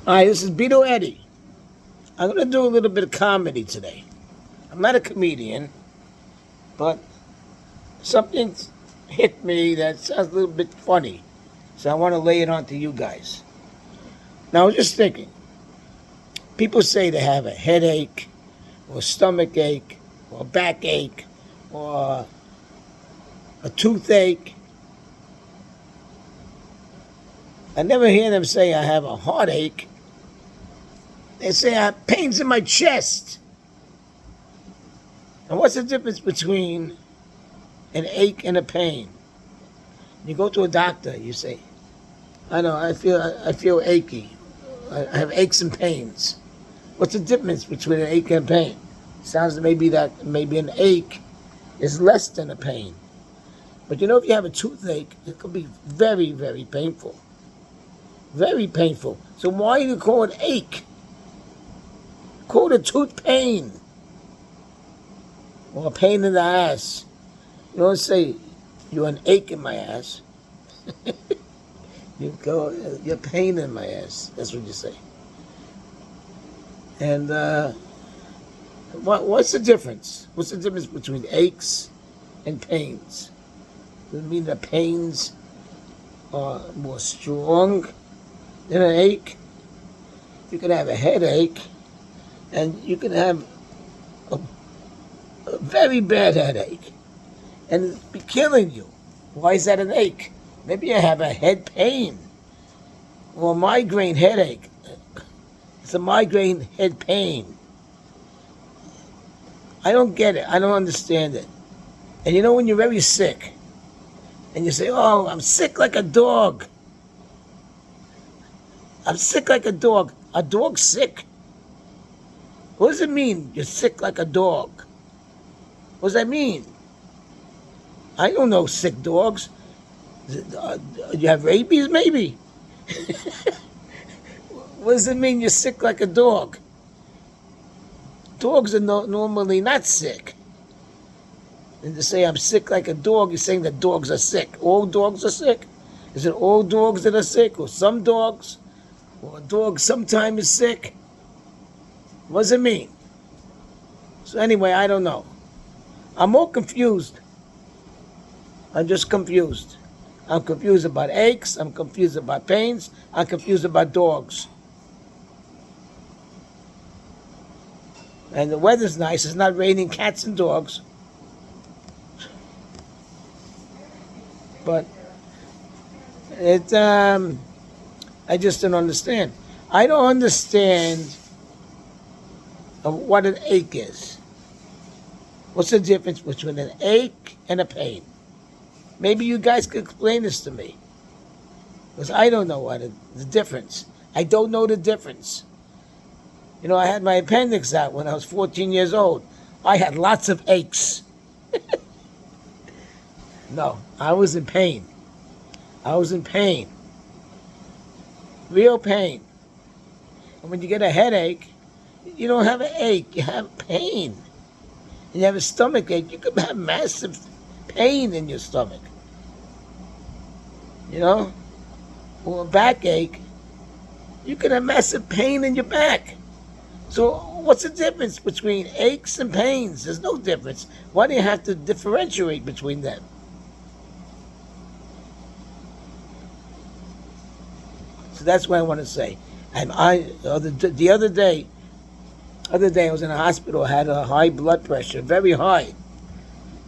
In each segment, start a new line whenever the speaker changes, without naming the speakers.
Hi, this is Beto Eddie. I'm going to do a little bit of comedy today. I'm not a comedian, but something hit me that sounds a little bit funny. So I want to lay it on to you guys. Now, I was just thinking. People say they have a headache, or stomach ache, or backache, or a toothache. I never hear them say I have a heartache. They say I have pains in my chest. And what's the difference between an ache and a pain? You go to a doctor, you say, I feel achy. I have aches and pains. What's the difference between an ache and a pain? Sounds maybe an ache is less than a pain. But if you have a toothache, it could be very, very painful. Very painful. So why do you call it ache? Call it a tooth pain. Or a pain in the ass. You don't say, you're an ache in my ass. You go, you're pain in my ass. That's what you say. And what's the difference? What's the difference between aches and pains? Does it mean that pains are more strong than an ache? You can have a headache, and you can have a very bad headache, and it'll be killing you. Why is that an ache? Maybe you have a head pain or a migraine headache. It's a migraine head pain. I don't get it. I don't understand it. And when you're very sick, and you say, oh, I'm sick like a dog. I'm sick like a dog. A dog's sick? What does it mean, you're sick like a dog? What does that mean? I don't know sick dogs. You have rabies, maybe? What does it mean you're sick like a dog? Dogs are normally not sick. And to say I'm sick like a dog, you're saying that dogs are sick. All dogs are sick? Is it all dogs that are sick? Or some dogs? Or a dog sometimes is sick? What does it mean? So anyway, I don't know. I'm all confused. I'm just confused. I'm confused about aches. I'm confused about pains. I'm confused about dogs. And the weather's nice. It's not raining cats and dogs. But I just don't understand. I don't understand what an ache is. What's the difference between an ache and a pain? Maybe you guys could explain this to me. Because I don't know the difference. I don't know the difference. I had my appendix out when I was 14 years old. I had lots of aches. No, I was in pain. I was in pain. Real pain. And when you get a headache, you don't have an ache, you have pain. And you have a stomach ache, you could have massive pain in your stomach. Or a backache, you can have massive pain in your back. So what's the difference between aches and pains? There's no difference. Why do you have to differentiate between them? So that's what I want to say. And the other day I was in a hospital. I had a high blood pressure, very high.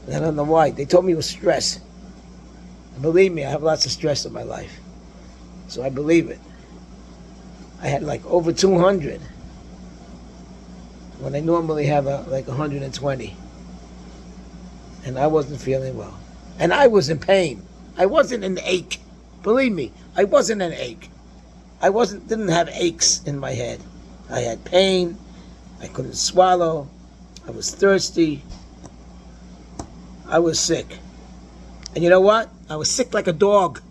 I don't know why. They told me it was stress. And believe me, I have lots of stress in my life. So I believe it. I had like over 200 when I normally have like 120. And I wasn't feeling well. And I was in pain. I wasn't in ache. Believe me, I wasn't in ache. I didn't have aches in my head. I had pain. I couldn't swallow. I was thirsty. I was sick. And you know what? I was sick like a dog.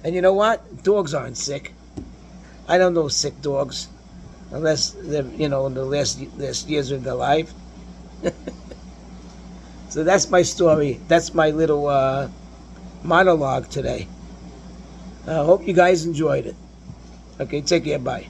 And you know what? Dogs aren't sick. I don't know sick dogs. Unless they're, in the last years of their life. So that's my story. That's my little monologue today. I hope you guys enjoyed it. Okay, take care. Bye.